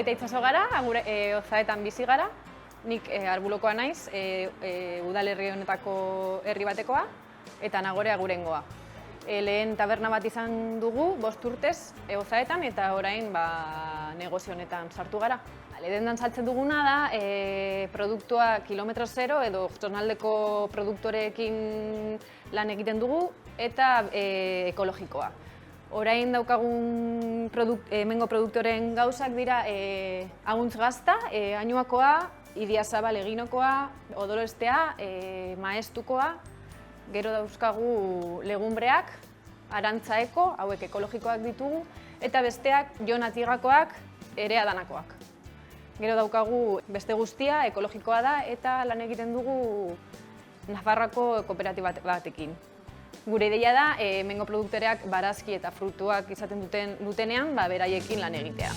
Goita Itsaso gara, Ozaetan bizi gara. Nik Arbulokoa naiz, udalerri honetako herri batekoa, eta Nagore Agurengoa. Lehen taberna bat izan dugu, 5 urtez Ozaetan, eta orain negozio honetan sartu gara. Dendan saltzen duguna da, produktua kilometro zero edo zonaldeko produktoreekin lan egiten dugu, eta ekologikoa. Orain daukagun hemengo produktoren gauzak dira Aguntz Gazta, Añuakoa, Idiazabal Eginokoa, Odolestea, Maestukoa, gero dauzkagu legumbreak, Arantzaeko, hauek ekologikoak ditugu, eta besteak Jon Atigakoak, ere Adanakoak. Gero daukagu beste guztia ekologikoa da eta lan egiten dugu Nafarroako kooperatiba batekin. Gure ideia da, hemengo produktoreak barazki eta frutuak izaten dutenean, beraiekin lan egitea.